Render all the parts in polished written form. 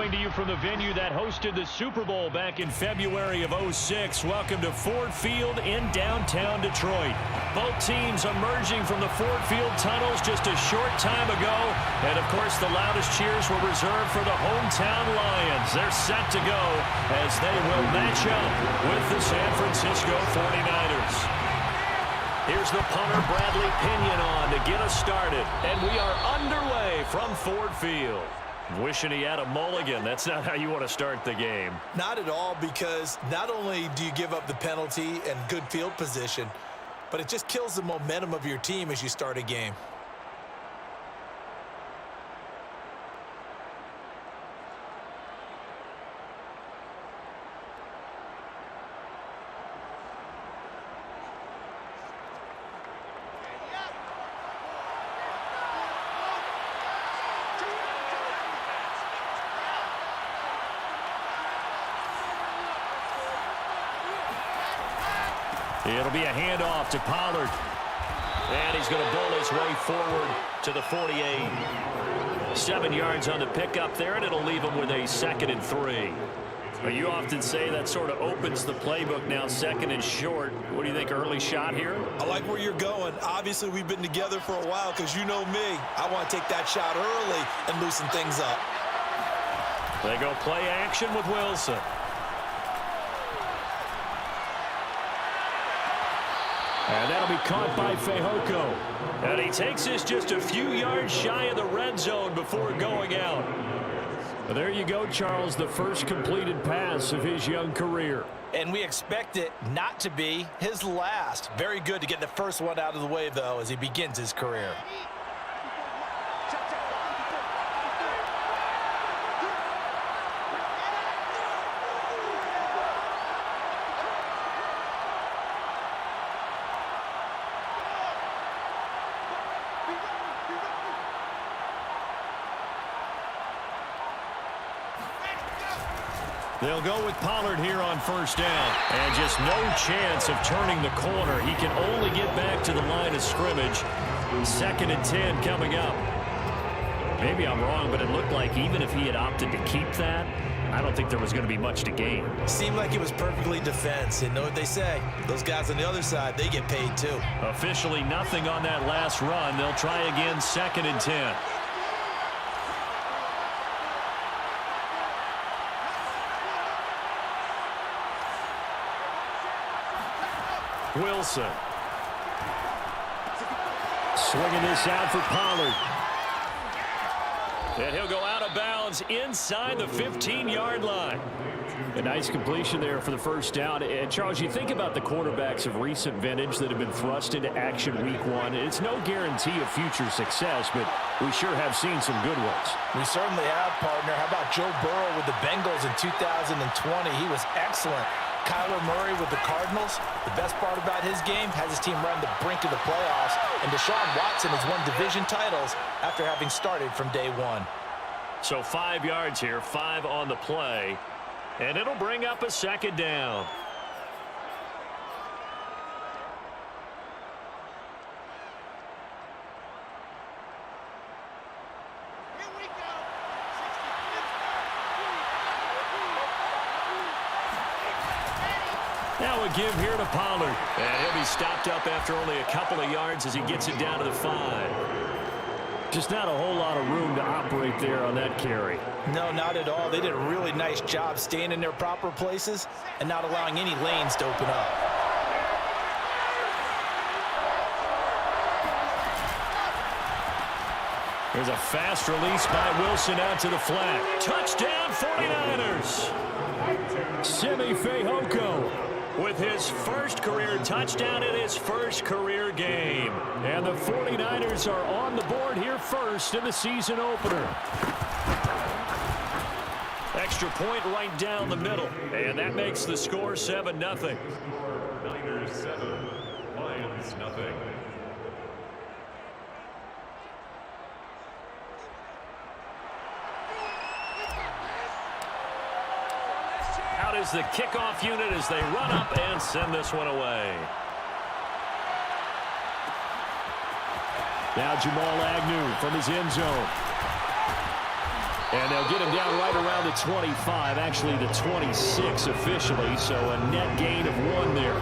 coming to you from the venue that hosted the Super Bowl back in February of '06. Welcome to Ford Field in downtown Detroit. Both teams emerging from the Ford Field tunnels just a short time ago. And, of course, the loudest cheers were reserved for the hometown Lions. They're set to go as they will match up with the San Francisco 49ers. Here's the punter, Bradley Pinion, on to get us started. And we are underway from Ford Field. Wishing he had a mulligan. That's not how you want to start the game. Not at all, because not only do you give up the penalty and good field position, but it just kills the momentum of your team as you start a game. It'll be a handoff to Pollard. And he's going to bowl his way forward to the 48. 7 yards on the pickup there, and it'll leave him with a 2nd and 3. Well, you often say that sort of opens the playbook now, 2nd and short. What do you think, early shot here? I like where you're going. Obviously, we've been together for a while because you know me. I want to take that shot early and loosen things up. They go play action with Wilson. And that'll be caught by Fehoko. And he takes this just a few yards shy of the red zone before going out. Well, there you go, Charles, the first completed pass of his young career. And we expect it not to be his last. Very good to get the first one out of the way, though, as he begins his career. They'll go with Pollard here on first down. And just no chance of turning the corner. He can only get back to the line of scrimmage. 2nd and 10 coming up. Maybe I'm wrong, but it looked like even if he had opted to keep that, I don't think there was going to be much to gain. Seemed like it was perfectly defense. And know what they say? Those guys on the other side, they get paid too. Officially nothing on that last run. They'll try again, 2nd and 10. Wilson. Swinging this out for Pollard. And he'll go out of bounds inside the 15-yard line. A nice completion there for the first down. And, Charles, you think about the quarterbacks of recent vintage that have been thrust into action week 1. It's no guarantee of future success, but we sure have seen some good ones. We certainly have, partner. How about Joe Burrow with the Bengals in 2020? He was excellent. Kyler Murray with the Cardinals. The best part about his game has his team run the brink of the playoffs. And Deshaun Watson has won division titles after having started from day 1. So 5 yards here, 5 on the play. And it'll bring up a 2nd down. Now a give here to Pollard. And he'll be stopped up after only a couple of yards as he gets it down to the 5. Just not a whole lot of room to operate there on that carry. No, not at all. They did a really nice job staying in their proper places and not allowing any lanes to open up. There's a fast release by Wilson out to the flat. Touchdown 49ers. Simi Fehoko with his first career touchdown in his first career game. And the 49ers are on the board here first in the season opener. Extra point right down the middle. And that makes the score 7-0. Niners 7, Lions nothing. Out is the kickoff unit as they run up and send this one away. Now Jamal Agnew from his end zone. And they'll get him down right around the 25, actually the 26 officially, so a net gain of 1 there.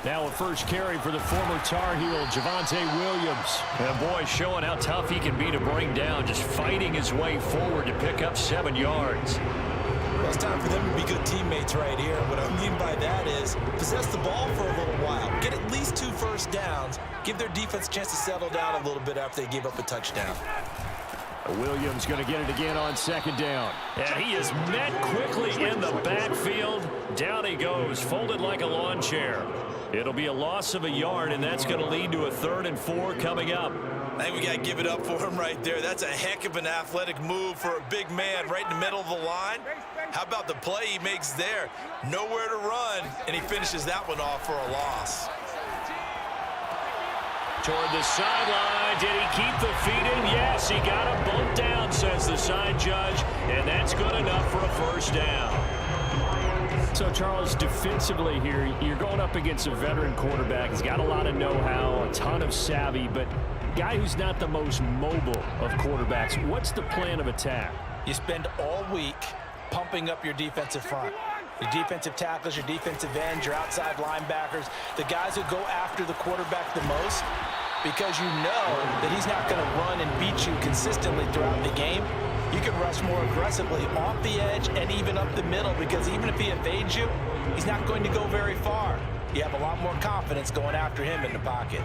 Now a first carry for the former Tar Heel, Javonte Williams. And boy, showing how tough he can be to bring down, just fighting his way forward to pick up 7 yards. Well, it's time for them to be good teammates right here. What I mean by that is possess the ball for a little while, get at least 2 first downs, give their defense a chance to settle down a little bit after they give up a touchdown. Williams going to get it again on 2nd down. And he is met quickly in the backfield. Down he goes, folded like a lawn chair. It'll be a loss of a yard, and that's going to lead to a 3rd and 4 coming up. I think we got to give it up for him right there. That's a heck of an athletic move for a big man right in the middle of the line. How about the play he makes there? Nowhere to run, and he finishes that one off for a loss. Toward the sideline. Did he keep the feet in? Yes, he got a bump down, says the side judge, and that's good enough for a 1st down. So, Charles, defensively here, you're going up against a veteran quarterback. He's got a lot of know-how, a ton of savvy, but guy who's not the most mobile of quarterbacks. What's the plan of attack? You spend all week pumping up your defensive front. Your defensive tackles, your defensive ends, your outside linebackers, the guys who go after the quarterback the most, because you know that he's not going to run and beat you consistently throughout the game. You can rush more aggressively off the edge and even up the middle, because even if he evades you, he's not going to go very far. You have a lot more confidence going after him in the pocket.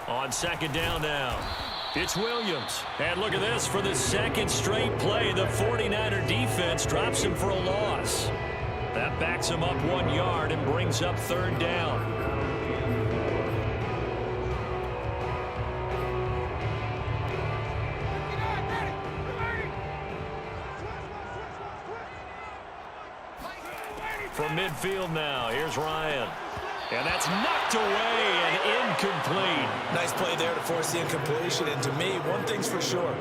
On 2nd down now, it's Williams. And look at this, for the 2nd straight play, the 49er defense drops him for a loss. That backs him up 1 yard and brings up 3rd down. From midfield now, here's Ryan. And that's knocked away and incomplete. Nice play there to force the incompletion. And to me, one thing's for sure.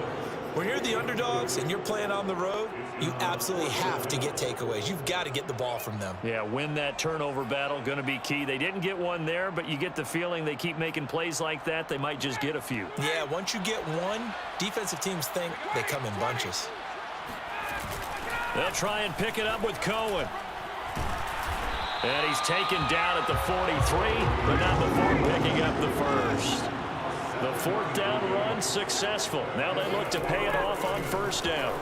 When you're the underdogs and you're playing on the road, you absolutely have to get takeaways. You've got to get the ball from them. Yeah, win that turnover battle, going to be key. They didn't get one there, but you get the feeling they keep making plays like that, they might just get a few. Yeah, once you get one, defensive teams think they come in bunches. They'll try and pick it up with Cohen. And he's taken down at the 43, but not before picking up the 1st. The 4th down run successful. Now they look to pay it off on 1st down.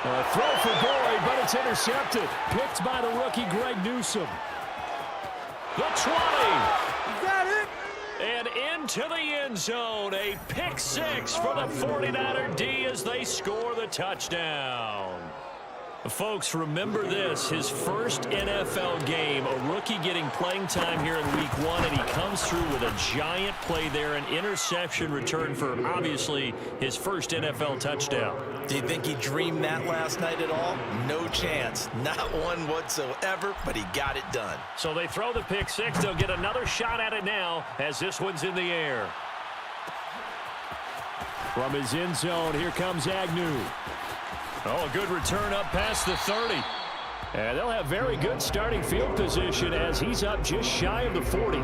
A throw for Boyd, but it's intercepted. Picked by the rookie Greg Newsome. The 20. Is that it? And into the end zone. A pick 6 for the 49er D as they score the touchdown. Folks, remember this, his first NFL game, a rookie getting playing time here in week 1, and he comes through with a giant play there, an interception return for, obviously, his first NFL touchdown. Do you think he dreamed that last night at all? No chance. Not one whatsoever, but he got it done. So they throw the pick 6. They'll get another shot at it now as this one's in the air. From his end zone, here comes Agnew. Oh, a good return up past the 30. And they'll have very good starting field position as he's up just shy of the 40.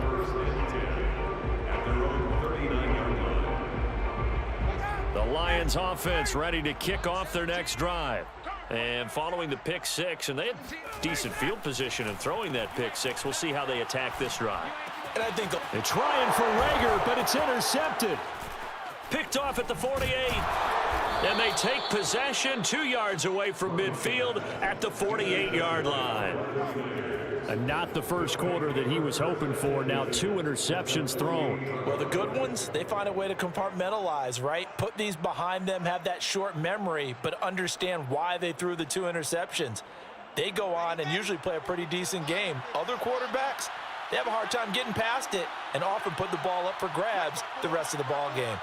The Lions offense ready to kick off their next drive. And following the pick 6, and they had decent field position in throwing that pick 6. We'll see how they attack this drive. And I think they're trying for Rager, but it's intercepted. Picked off at the 48. And they take possession 2 yards away from midfield at the 48-yard line. And not the first quarter that he was hoping for. Now 2 interceptions thrown. Well, the good ones, they find a way to compartmentalize, right? Put these behind them, have that short memory, but understand why they threw the 2 interceptions. They go on and usually play a pretty decent game. Other quarterbacks, they have a hard time getting past it and often put the ball up for grabs the rest of the ball game.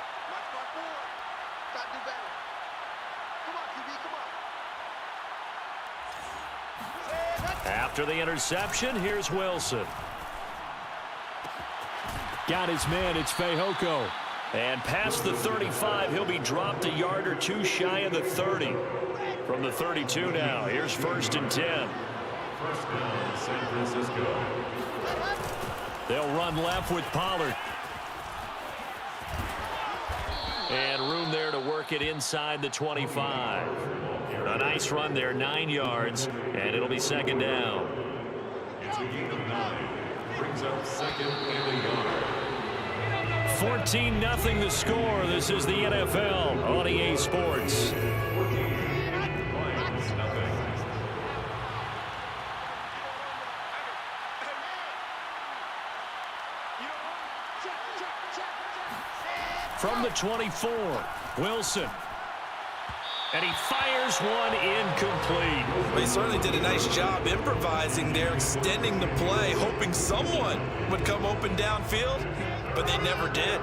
After the interception, here's Wilson. Got his man. It's Fehoko. And past the 35, he'll be dropped a yard or two shy of the 30. From the 32 now, here's 1st and 10. First down, San Francisco. They'll run left with Pollard. And room there to work it inside the 25. A nice run there, 9 yards, and it'll be 2nd down. It's a gain of 9. Brings up 2nd and a yard. 14-0 the score. This is the NFL on EA Sports. 14, Lions, nothing. From the 24, Wilson. And he fires one incomplete. Well, he certainly did a nice job improvising there, extending the play, hoping someone would come open downfield, but they never did.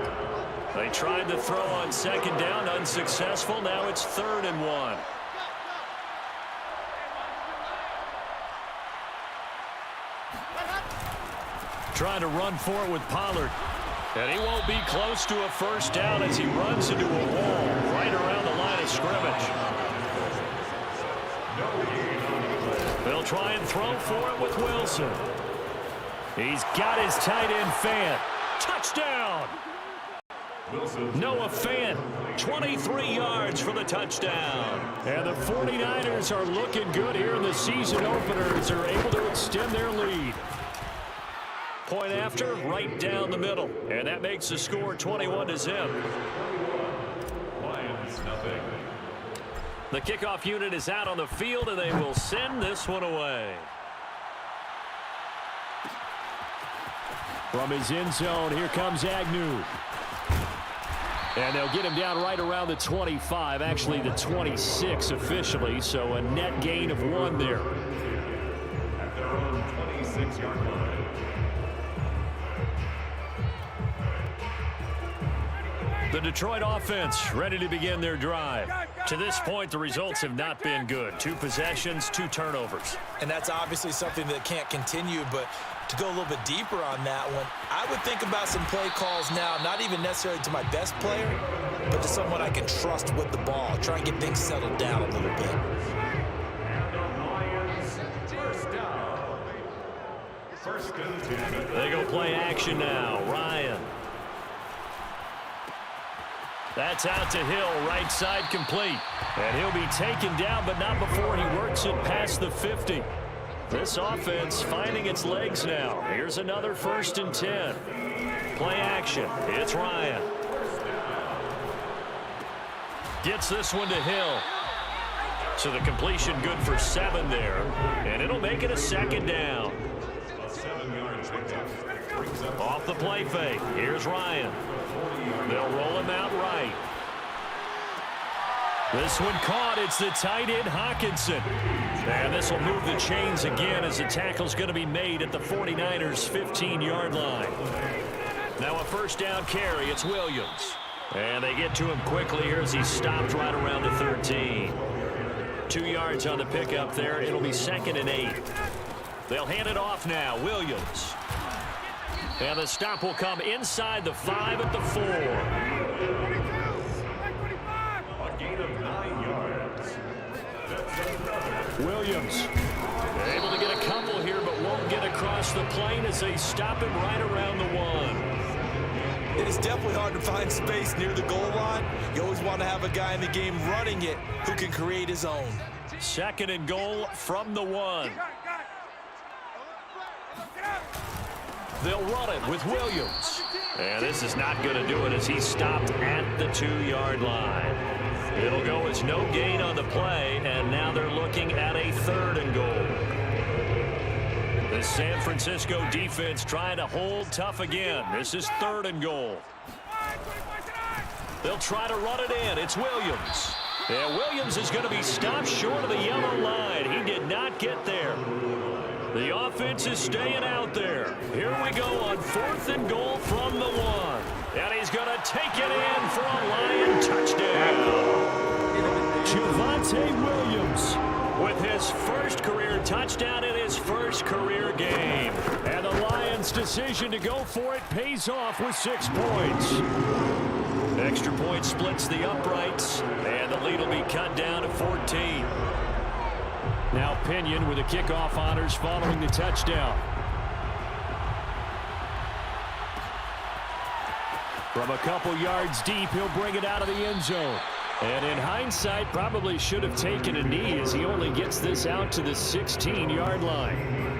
They tried to throw on 2nd down, unsuccessful. Now it's 3rd and 1. Trying to run for it with Pollard. And he won't be close to a 1st down as he runs into a wall right around the line of scrimmage. They'll try and throw for it with Wilson. He's got his tight end Fant. Touchdown! Noah Fant, 23 yards for the touchdown. And the 49ers are looking good here in the season opener as they're able to extend their lead. Point after, right down the middle. And that makes the score 21-0. Lions, nothing. The kickoff unit is out on the field, and they will send this one away. From his end zone, here comes Agnew. And they'll get him down right around the 25, actually the 26 officially, so a net gain of 1 there. At their own 26-yard line. The Detroit offense ready to begin their drive. To this point, the results have not been good. 2 possessions, 2 turnovers. And that's obviously something that can't continue, but to go a little bit deeper on that one, I would think about some play calls now, not even necessarily to my best player, but to someone I can trust with the ball. Try and get things settled down a little bit. And the Lions, 1st down. 1st and 10. They go play action now. Ryan. That's out to Hill, right side complete. And he'll be taken down, but not before he works it past the 50. This offense finding its legs now. Here's another 1st and 10. Play action. It's Ryan. Gets this one to Hill. So the completion good for 7 there. And it'll make it a 2nd down. A 7-yard pickup. Brings up Off the play fake. Here's Ryan. They'll roll him out right. This one caught. It's the tight end Hawkinson. And this will move the chains again as the tackle's going to be made at the 49ers' 15-yard line. Now a 1st down carry. It's Williams. And they get to him quickly here as he stopped right around the 13. 2 yards on the pickup there. It'll be 2nd and 8. They'll hand it off now. Williams. And the stop will come inside the 5 at the 4. a gain of 9 yards. Williams able to get a couple here, but won't get across the plane as they stop him right around the 1. It is definitely hard to find space near the goal line. You always want to have a guy in the game running it who can create his own. 2nd and goal from the 1. They'll run it with Williams. And this is not going to do it as he's stopped at the 2-yard line. It'll go as no gain on the play, and now they're looking at a 3rd and goal. The San Francisco defense trying to hold tough again. This is 3rd and goal. They'll try to run it in. It's Williams. And Williams is going to be stopped short of the yellow line. He did not get there. The offense is staying out there. Here we go on 4th and goal from the 1. And he's going to take it in for a Lion touchdown. Javonte Williams with his 1st career touchdown in his 1st career game. And the Lions defense decision to go for it pays off with 6 points. Extra point splits the uprights, and the lead will be cut down to 14. Now Pinion with the kickoff honors following the touchdown. From a couple yards deep, he'll bring it out of the end zone. And in hindsight, probably should have taken a knee as he only gets this out to the 16-yard line.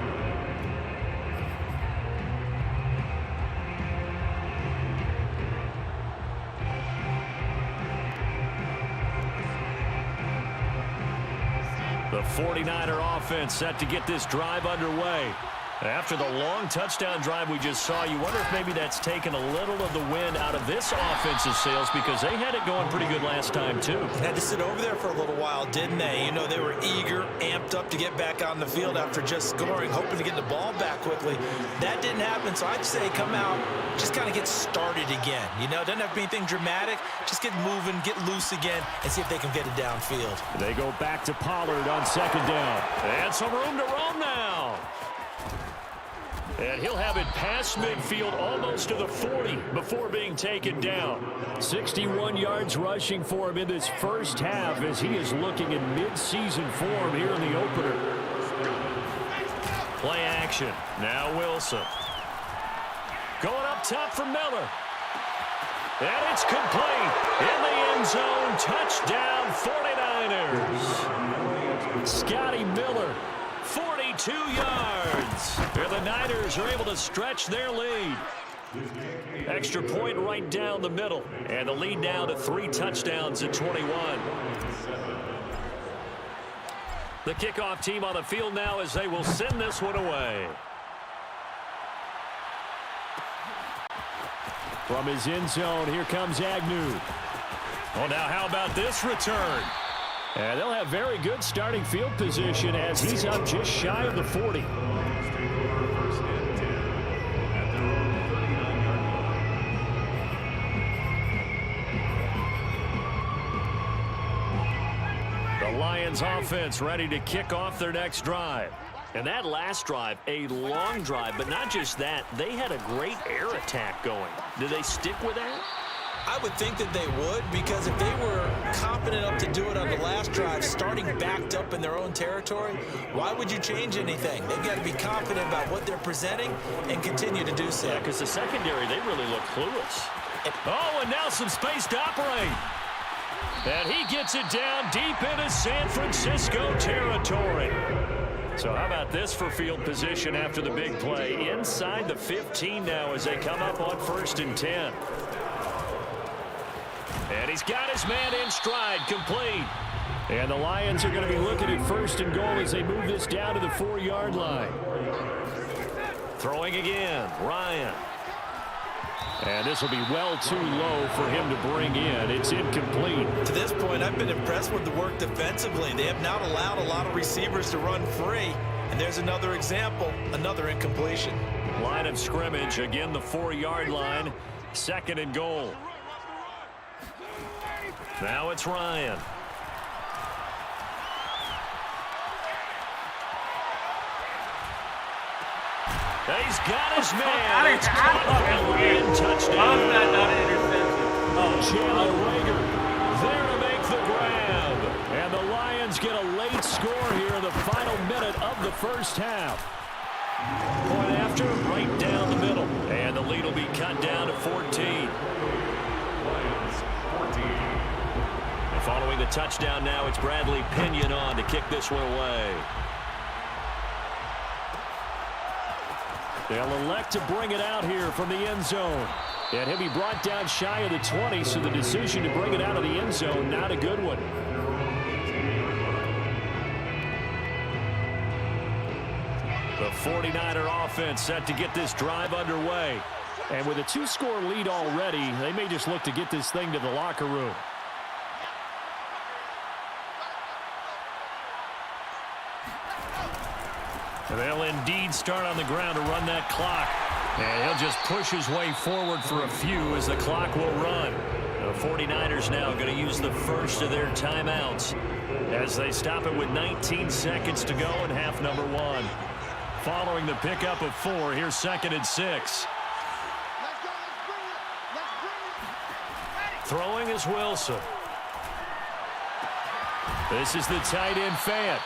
The 49er offense set to get this drive underway. After the long touchdown drive we just saw, you wonder if maybe that's taken a little of the wind out of this offensive sails because they had it going pretty good last time, too. Had to sit over there for a little while, didn't they? You know, they were eager, amped up to get back on the field after just scoring, hoping to get the ball back quickly. That didn't happen, so I'd say come out, just kind of get started again. You know, doesn't have to be anything dramatic. Just get moving, get loose again, and see if they can get it downfield. They go back to Pollard on 2nd down. And some room to roam now. And he'll have it past midfield almost to the 40 before being taken down. 61 yards rushing for him in this first half as he is looking in mid-season form here in the opener. Play action. Now Wilson. Going up top for Miller. And it's complete. In the end zone. Touchdown 49ers. Scotty Miller. 42 yards. And the Niners are able to stretch their lead. Extra point right down the middle. And the lead now to 3 touchdowns at 21. The kickoff team on the field now as they will send this one away. From his end zone, here comes Agnew. Oh, now how about this return? And they'll have very good starting field position as he's up just shy of the 40. The Lions offense ready to kick off their next drive. And that last drive, a long drive, but not just that, they had a great air attack going. Do they stick with that? I would think that they would, because if they were confident enough to do it on the last drive, starting backed up in their own territory, why would you change anything? They've got to be confident about what they're presenting and continue to do so. Yeah, because the secondary, they really look clueless. Oh, and now some space to operate. And he gets it down deep into San Francisco territory. So how about this for field position after the big play? Inside the 15 now as they come up on 1st and 10. And he's got his man in stride, complete. And the Lions are going to be looking at 1st and goal as they move this down to the 4-yard line. Throwing again, Ryan. And this will be well too low for him to bring in. It's incomplete. To this point, I've been impressed with the work defensively. They have not allowed a lot of receivers to run free. And there's another example, another incompletion. Line of scrimmage, again the 4-yard line, 2nd and goal. Now it's Ryan. He's got his man. It's caught and touchdown. Jalen Rager there to make the grab. And the Lions get a late score here in the final minute of the first half. Point after, right down the middle. And the lead will be cut down to 14. Following the touchdown now, it's Bradley Pinion on to kick this one away. They'll elect to bring it out here from the end zone. And he'll be brought down shy of the 20, so the decision to bring it out of the end zone, not a good one. The 49er offense set to get this drive underway. And with a 2-score lead already, they may just look to get this thing to the locker room. They'll indeed start on the ground to run that clock. And he'll just push his way forward for a few as the clock will run. The 49ers now going to use the first of their timeouts as they stop it with 19 seconds to go in half number 1. following the pickup of 4. Here's 2nd and 6. Throwing is Wilson. This is the tight end Fant.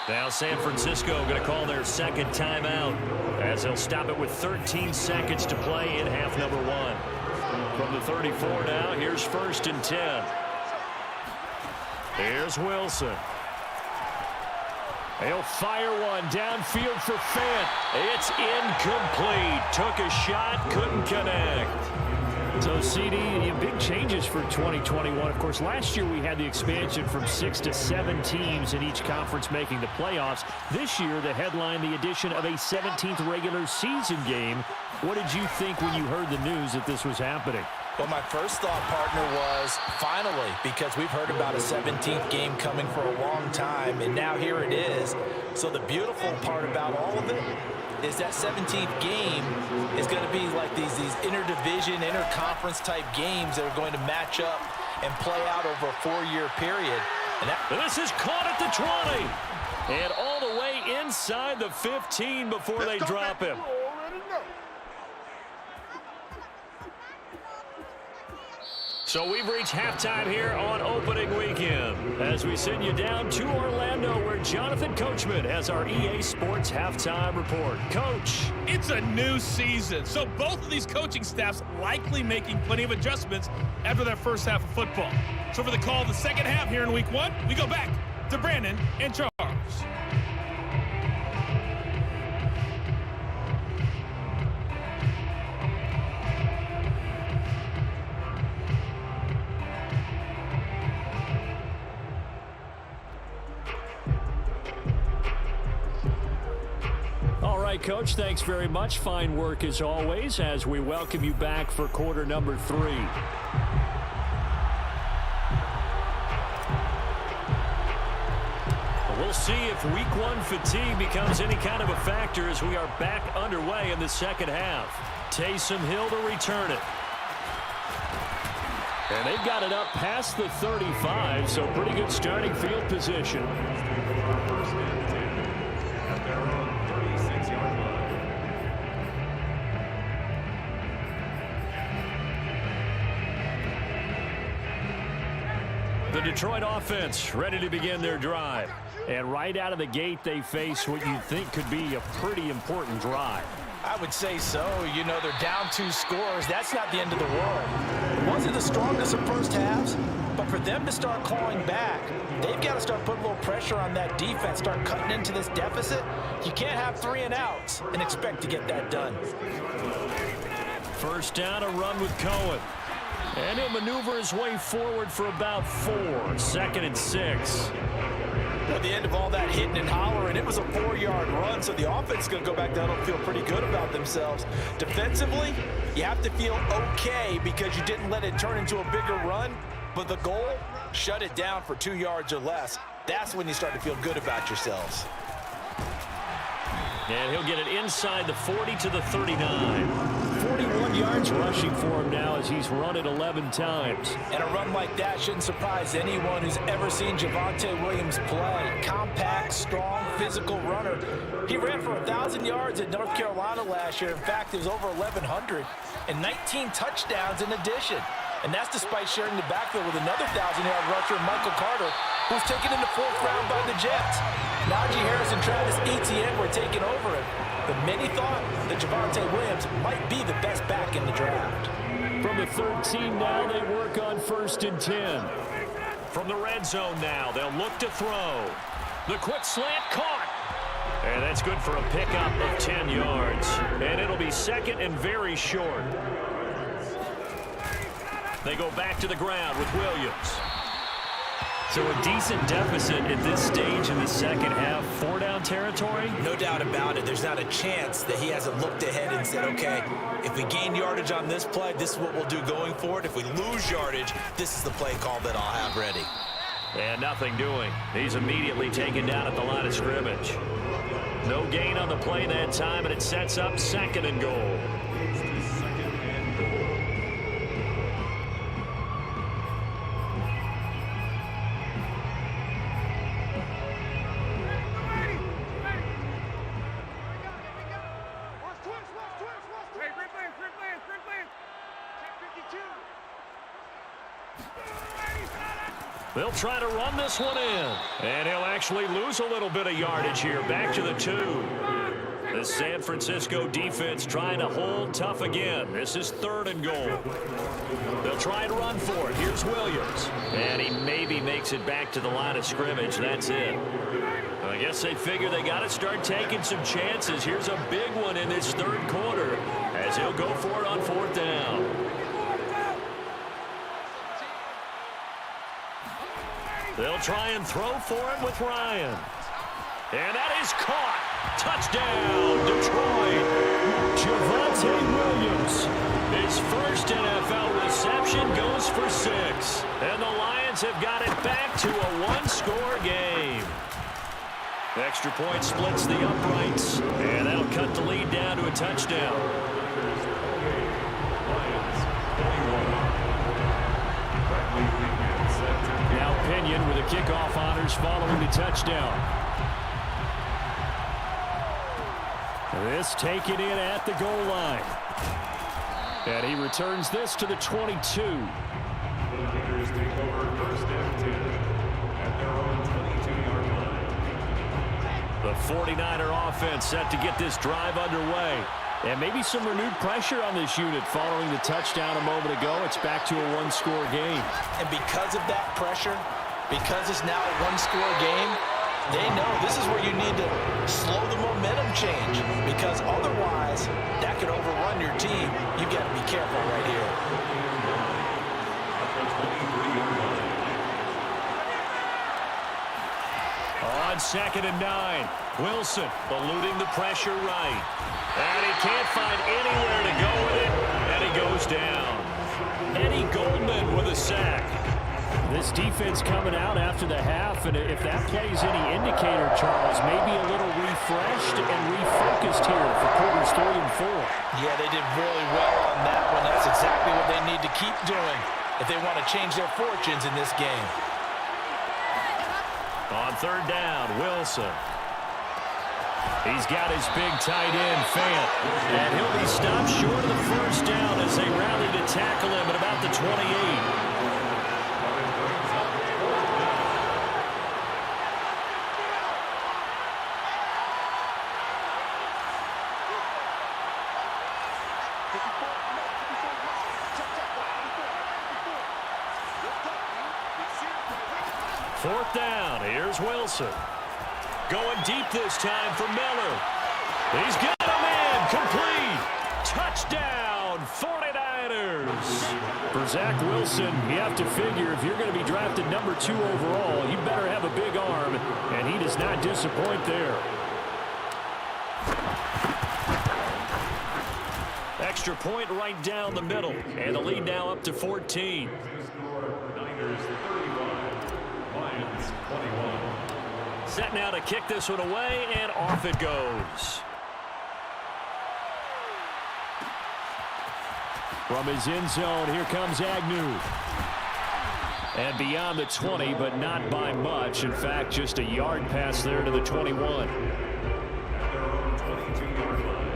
Now San Francisco going to call their second timeout as they'll stop it with 13 seconds to play in half number 1. From the 34 now, here's 1st and 10. Here's Wilson. He'll fire one downfield for Fant. It's incomplete. Took a shot, couldn't connect. So, CD, big changes for 2021. Of course, last year we had the expansion from 6 to 7 teams in each conference making the playoffs. This year, the headline, the addition of a 17th regular season game. What did you think when you heard the news that this was happening? Well, my first thought, partner, was finally, because we've heard about a 17th game coming for a long time, and now here it is. So the beautiful part about all of it is that 17th game is going to be like these interdivision, interconference type games that are going to match up and play out over a 4-year period. And this is caught at the 20. And all the way inside the 15 before they drop him. So we've reached halftime here on opening weekend as we send you down to Orlando where Jonathan Coachman has our EA Sports halftime report. Coach. It's a new season, so both of these coaching staffs likely making plenty of adjustments after their first half of football. So for the call of the second half here in week 1, we go back to Brandon and Charles. Coach, thanks very much. Fine work as always as we welcome you back for quarter number 3. We'll see if week 1 fatigue becomes any kind of a factor as we are back underway in the second half. Taysom Hill to return it. And they've got it up past the 35, so pretty good starting field position. First and 10 at their own 36-yard line. The Detroit offense ready to begin their drive. And right out of the gate, they face what you think could be a pretty important drive. I would say so. You know, they're down 2 scores. That's not the end of the world. It wasn't the strongest of first halves, but for them to start clawing back, they've got to start putting a little pressure on that defense, start cutting into this deficit. You can't have 3 and outs and expect to get that done. First down, a run with Cohen. And he'll maneuver his way forward for about 4. 2nd and 6. At the end of all that hitting and hollering, it was a 4-yard run, so the offense is going to go back down and feel pretty good about themselves. Defensively, you have to feel okay because you didn't let it turn into a bigger run, but the goal, shut it down for 2 yards or less. That's when you start to feel good about yourselves. And he'll get it inside the 40 to the 39. 41 yards rushing for him now as he's run it 11 times. And a run like that shouldn't surprise anyone who's ever seen Javonte Williams play. Compact, strong, physical runner. He ran for 1,000 yards at North Carolina last year. In fact, it was over 1,100 and 19 touchdowns in addition. And that's despite sharing the backfield with another 1,000-yard rusher, Michael Carter, who was taken in the 4th round by the Jets. Najee Harris and Travis Etienne were taking over him. But many thought that Javonte Williams might be the best back in the draft. From the 13 now, they work on 1st and 10. From the red zone now, they'll look to throw. The quick slant caught. And that's good for a pickup of 10 yards. And it'll be 2nd and very short. They go back to the ground with Williams. So a decent deficit at this stage in the second half. 4-down territory? No doubt about it. There's not a chance that he hasn't looked ahead and said, okay, if we gain yardage on this play, this is what we'll do going forward. If we lose yardage, this is the play call that I'll have ready. And nothing doing. He's immediately taken down at the line of scrimmage. No gain on the play that time, and it sets up 2nd and goal. They'll try to run this one in. And he'll actually lose a little bit of yardage here. Back to the 2. The San Francisco defense trying to hold tough again. This is 3rd and goal. They'll try to run for it. Here's Williams. And he maybe makes it back to the line of scrimmage. That's it. I guess they figure they got to start taking some chances. Here's a big one in this 3rd quarter as he'll go for it on 4th down. They'll try and throw for it with Ryan. And that is caught. Touchdown, Detroit. Javonte Williams. His first NFL reception goes for 6. And the Lions have got it back to a 1-score game. Extra point splits the uprights. And that'll cut the lead down to a touchdown. Now Pinion with the kickoff honors following the touchdown. This taken in at the goal line. And he returns this to the 22. The Kickers take over 1st and 10 at their own 22-yard line. The 49er offense set to get this drive underway. And maybe some renewed pressure on this unit following the touchdown a moment ago. It's back to a 1-score game. And because of that pressure, because it's now a 1-score game, they know this is where you need to slow the momentum change, because otherwise that could overrun your team. You've got to be careful right here. On 2nd and 9, Wilson eluding the pressure right. And he can't find anywhere to go with it, and he goes down. Eddie Goldman with a sack. This defense coming out after the half, and if that plays any indicator, Charles, maybe a little refreshed and refocused here for quarters 3 and 4. Yeah, they did really well on that one. That's exactly what they need to keep doing if they want to change their fortunes in this game. On 3rd down, Wilson. He's got his big tight end, Fant. And he'll be stopped short of the 1st down as they rally to tackle him at about the 28. 4th down. Here's Wilson. Going deep this time for Miller. He's got him in. Complete. Touchdown, 49ers. For Zach Wilson, you have to figure if you're going to be drafted number 2 overall, you better have a big arm, and he does not disappoint there. Extra point right down the middle, and the lead now up to 14. Niners 35, Lions 21. Set now to kick this one away, and off it goes. From his end zone, here comes Agnew. And beyond the 20, but not by much. In fact, just a yard pass there to the 21. At their own 22-yard line.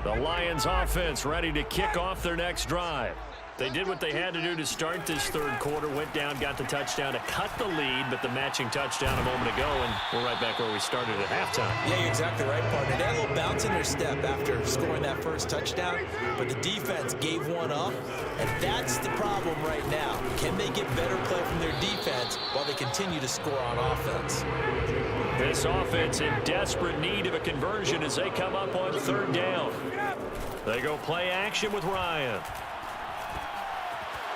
The Lions offense ready to kick off their next drive. They did what they had to do to start this 3rd quarter, went down, got the touchdown to cut the lead, but the matching touchdown a moment ago, and we're right back where we started at halftime. Yeah, you're exactly right, partner. They had a little bounce in their step after scoring that first touchdown, but the defense gave one up, and that's the problem right now. Can they get better play from their defense while they continue to score on offense? This offense in desperate need of a conversion as they come up on 3rd down. They go play action with Ryan.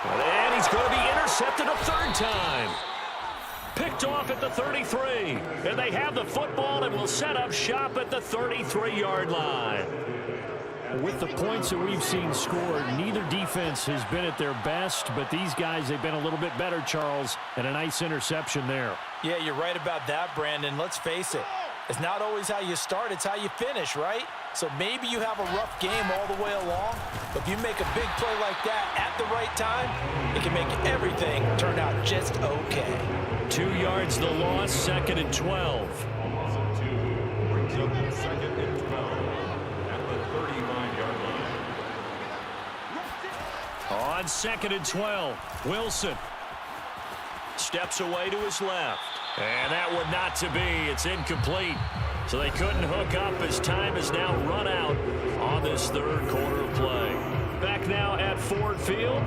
And he's going to be intercepted a 3rd time. Picked off at the 33. And they have the football and will set up shop at the 33-yard line. With the points that we've seen scored, neither defense has been at their best, but these guys, they've been a little bit better, Charles, and a nice interception there. Yeah, you're right about that, Brandon. Let's face it. It's not always how you start, it's how you finish, right? So maybe you have a rough game all the way along, but if you make a big play like that at the right time, it can make everything turn out just okay. 2 yards the loss, 2nd and 12. Also 2. second and 12 at the 35-yard line. On second and 12, Wilson steps away to his left. And that one not to be. It's incomplete. So they couldn't hook up as time has now run out on this third quarter of play. Back now at Ford Field.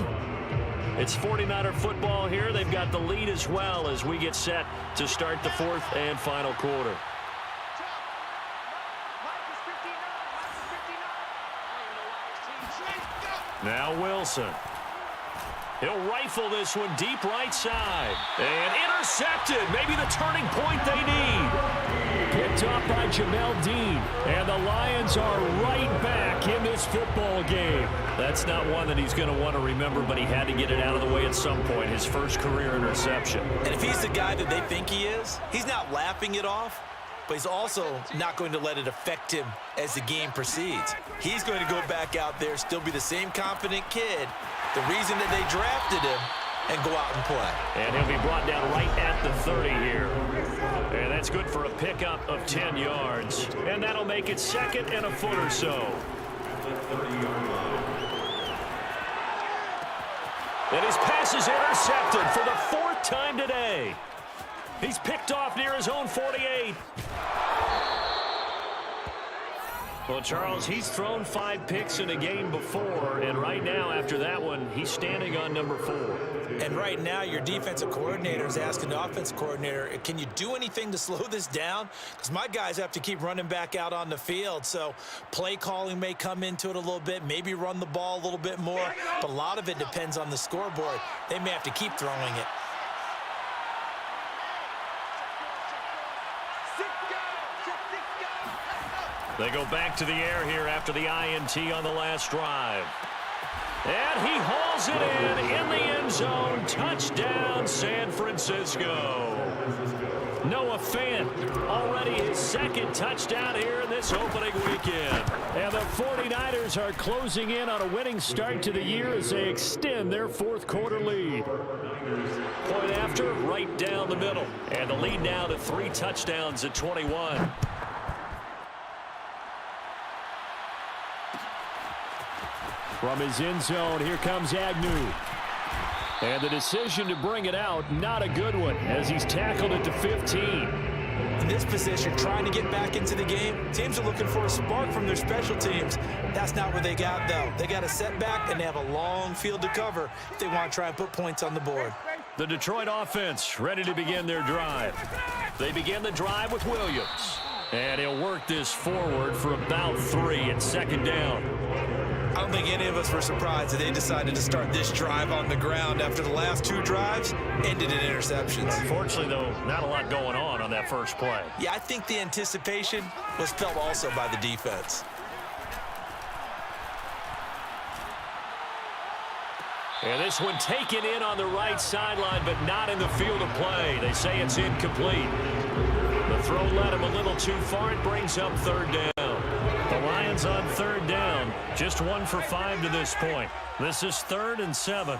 It's 49er football here. They've got the lead as well as we get set to start the fourth and final quarter. Now Wilson. He'll rifle this one deep right side. And intercepted. Maybe the turning point they need. Picked up by Jamel Dean. And the Lions are right back in this football game. That's not one that he's going to want to remember, but he had to get it out of the way at some point. His first career interception. And if he's the guy that they think he is, he's not laughing it off, but he's also not going to let it affect him as the game proceeds. He's going to go back out there, still be the same confident kid, the reason that they drafted him, and go out and play. And he'll be brought down right at the 30 here. And that's good for a pickup of 10 yards. And that'll make it second and a foot or so. At the 30-yard line. And his pass is intercepted for the fourth time today. He's picked off near his own 48. Well, Charles, he's thrown 5 picks in a game before, and right now, after that one, he's standing on number 4. And right now, your defensive coordinator is asking the offensive coordinator, can you do anything to slow this down? Because my guys have to keep running back out on the field, so play calling may come into it a little bit, maybe run the ball a little bit more, but a lot of it depends on the scoreboard. They may have to keep throwing it. They go back to the air here after the INT on the last drive. And he hauls it in the end zone. Touchdown, San Francisco. Noah Fant, already his second touchdown here in this opening weekend. And the 49ers are closing in on a winning start to the year as they extend their fourth quarter lead. Point after, right down the middle. And the lead now to 3 touchdowns at 21. From his end zone, here comes Agnew. And the decision to bring it out, not a good one, as he's tackled it to 15. In this position, trying to get back into the game, teams are looking for a spark from their special teams. That's not what they got, though. They got a setback, and they have a long field to cover if they want to try and put points on the board. The Detroit offense ready to begin their drive. They begin the drive with Williams. And he'll work this forward for about 3 at second down. I don't think any of us were surprised that they decided to start this drive on the ground after the last 2 drives ended in interceptions. Unfortunately, though, not a lot going on that first play. Yeah, I think the anticipation was felt also by the defense. And this one taken in on the right sideline, but not in the field of play. They say it's incomplete. The throw led him a little too far. It brings up third down. The Lions on third down. Just 1 for 5 to this point. This is 3rd and 7.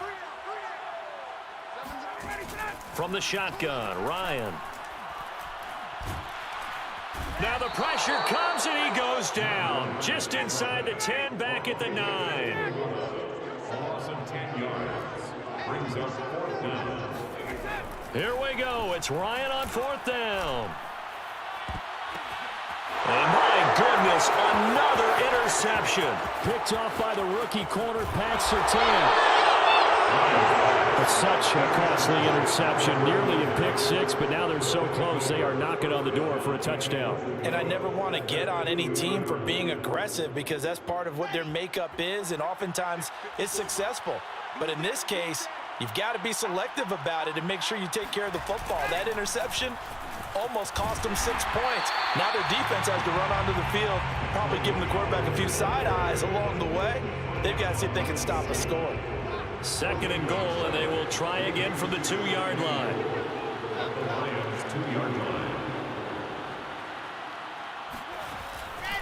From the shotgun, Ryan. Now the pressure comes and he goes down. Just inside the 10, back at the 9. Loss of 10 yards. Brings up 4th down. Here we go. It's Ryan on 4th down. And my goodness, another interception. Picked off by the rookie corner, Pat Surtain. It's such a costly interception, nearly a pick 6, but now they're so close, they are knocking on the door for a touchdown. And I never want to get on any team for being aggressive because that's part of what their makeup is, and oftentimes it's successful. But in this case, you've got to be selective about it and make sure you take care of the football. That interception almost cost them 6 points. Now their defense has to run onto the field, probably giving the quarterback a few side eyes along the way. They've got to see if they can stop a score. 2nd and goal, and they will try again from the 2-yard line. Lions 2-yard line.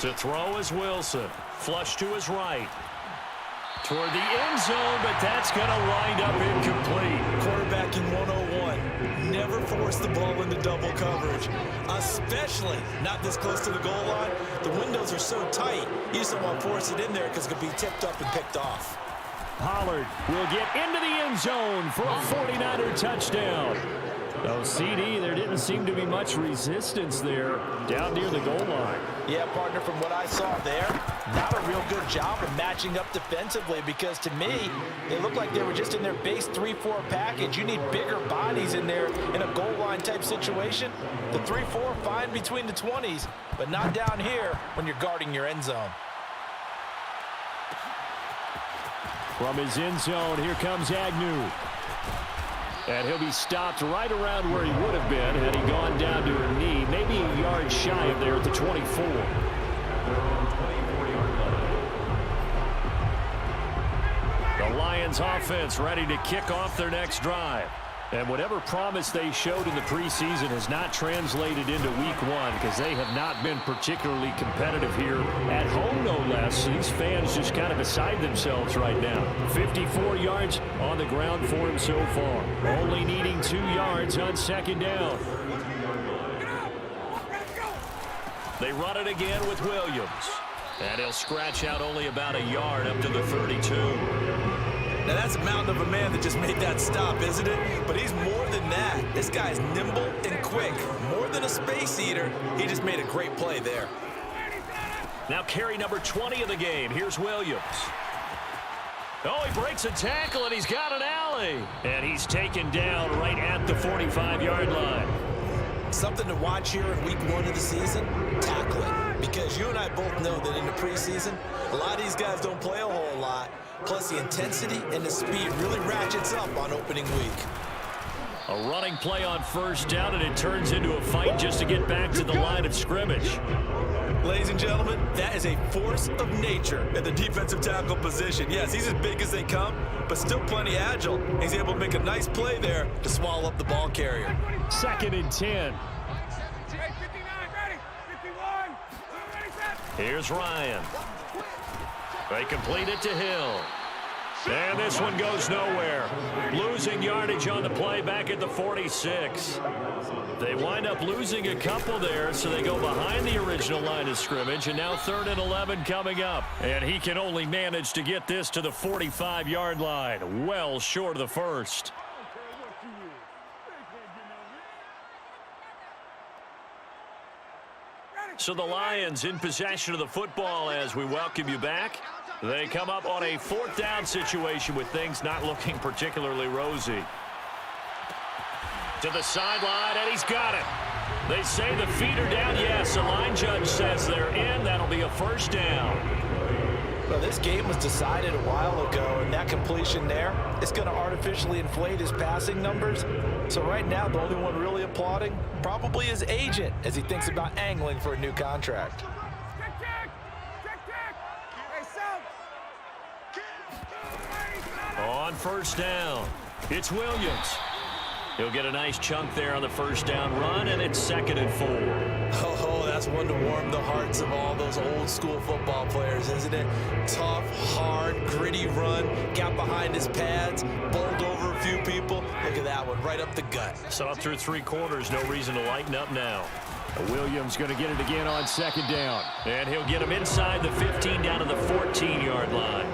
To throw is Wilson. Flush to his right. Toward the end zone, but that's going to wind up incomplete. Quarterbacking 101. Never force force the ball into double coverage, especially not this close to the goal line. The windows are so tight, you just don't want to force it in there because it could be tipped up and picked off. Pollard will get into the end zone for a 49er touchdown. No, CD, there didn't seem to be much resistance there down near the goal line. Yeah, partner, from what I saw there, not a real good job of matching up defensively because to me, they looked like they were just in their base 3-4 package. You need bigger bodies in there in a goal line type situation. The 3-4 fine between the 20s, but not down here when you're guarding your end zone. From his end zone, here comes Agnew. And he'll be stopped right around where he would have been had he gone down to a knee, maybe a yard shy of there at the 24. The Lions offense ready to kick off their next drive. And whatever promise they showed in the preseason has not translated into week one because they have not been particularly competitive here at home, no less. These fans just kind of beside themselves right now. 54 yards on the ground for him so far. Only needing 2 yards on second down. They run it again with Williams. And he'll scratch out only about a yard up to the 32. Now, that's a mountain of a man that just made that stop, isn't it? But he's more than that. This guy's nimble and quick. More than a space eater, he just made a great play there. Now carry number 20 of the game. Here's Williams. Oh, he breaks a tackle, and he's got an alley. And he's taken down right at the 45-yard line. Something to watch here in week one of the season, tackling. Because you and I both know that in the preseason, a lot of these guys don't play a whole lot. Plus, the intensity and the speed really ratchets up on opening week. A running play on first down, and it turns into a fight just to get back to the line of scrimmage. Ladies and gentlemen, that is a force of nature at the defensive tackle position. Yes, he's as big as they come, but still plenty agile. He's able to make a nice play there to swallow up the ball carrier. 2nd and 10. Here's Ryan. They complete it to Hill. And this one goes nowhere. Losing yardage on the play back at the 46. They wind up losing a couple there, so they go behind the original line of scrimmage, and now 3rd and 11 coming up. And he can only manage to get this to the 45-yard line, well short of the first. So the Lions in possession of the football as we welcome you back. They come up on a 4th down situation with things not looking particularly rosy. To the sideline, and he's got it. They say the feet are down. Yes, the line judge says they're in. That'll be a first down. Well, this game was decided a while ago, and that completion there is going to artificially inflate his passing numbers. So right now, the only one really applauding probably his agent as he thinks about angling for a new contract. On first down, it's Williams. He'll get a nice chunk there on the first down run, and it's 2nd and 4. Oh, that's one to warm the hearts of all those old school football players, isn't it? Tough, hard, gritty run, got behind his pads, bowled over a few people. Look at that one, right up the gut. Saw through 3 quarters, no reason to lighten up now. Williams going to get it again on 2nd down, and he'll get him inside the 15 down to the 14-yard line.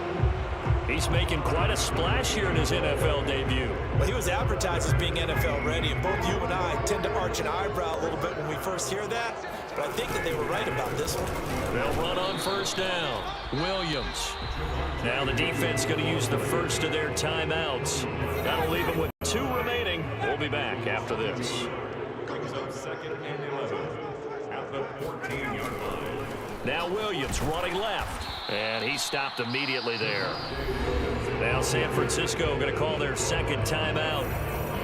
He's making quite a splash here in his NFL debut. Well, he was advertised as being NFL ready, and both you and I tend to arch an eyebrow a little bit when we first hear that, but I think that they were right about this one. They'll run on first down. Williams. Now the defense going to use the first of their timeouts. That'll leave them with 2 remaining. We'll be back after this. Brings up 2nd and 11 at the 14-yard line. Now Williams running left. And he stopped immediately there. Now San Francisco going to call their 2nd timeout.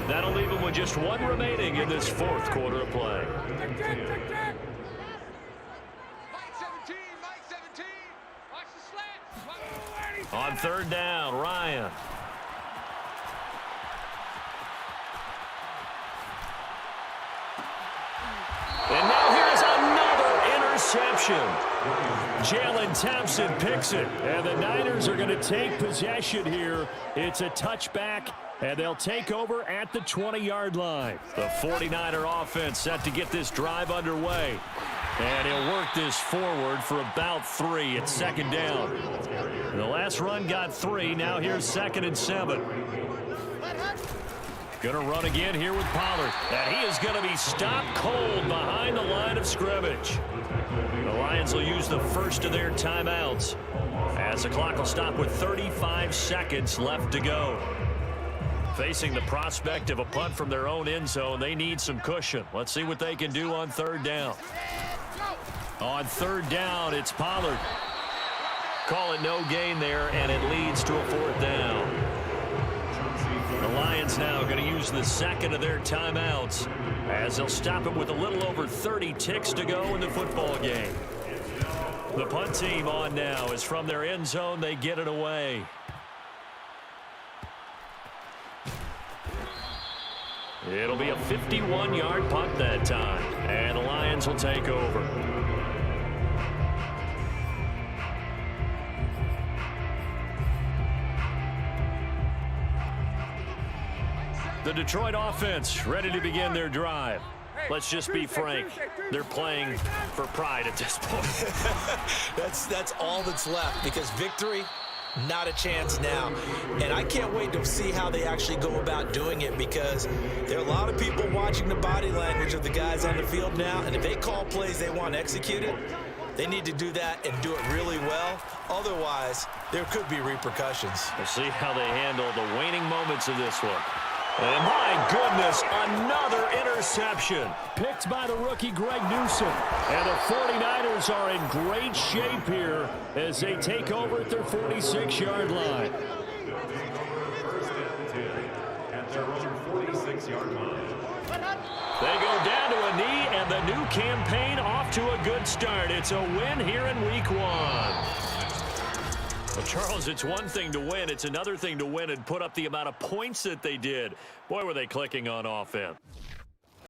That'll leave them with just 1 remaining in this 4th quarter of play. On 3rd down, Ryan. And now here's another interception. Jalen Thompson picks it, and the Niners are going to take possession here. It's a touchback And they'll take over at the 20-yard line. The 49er offense set to get this drive underway. And he'll work this forward for about 3. It's second down. And the last run got 3. Now here's 2nd and 7. Going to run again here with Pollard. And he is going to be stopped cold behind the line of scrimmage. The Lions will use the first of their timeouts as the clock will stop with 35 seconds left to go. Facing the prospect of a punt from their own end zone, they need some cushion. Let's see what they can do on 3rd down. On 3rd down, it's Pollard. Call it no gain there, and it leads to a 4th down. The Lions now going to use the 2nd of their timeouts as they'll stop it with a little over 30 ticks to go in the football game. The punt team on now is from their end zone. They get it away. It'll be a 51-yard punt that time, and the Lions will take over. The Detroit offense ready to begin their drive. Let's just be frank. They're playing for pride at this point. That's all that's left, because victory, not a chance now. And I can't wait to see how they actually go about doing it, because there are a lot of people watching the body language of the guys on the field now, and if they call plays they want executed, they need to do that and do it really well. Otherwise, there could be repercussions. We'll see how they handle the waning moments of this one. And my goodness, another interception. Picked by the rookie Greg Newsome. And the 49ers are in great shape here as they take over at their 46-yard line. At their own 46-yard line. They go down to a knee, and the new campaign off to a good start. It's a win here in Week 1. Well, Charles, it's one thing to win. It's another thing to win and put up the amount of points that they did. Boy, were they clicking on offense.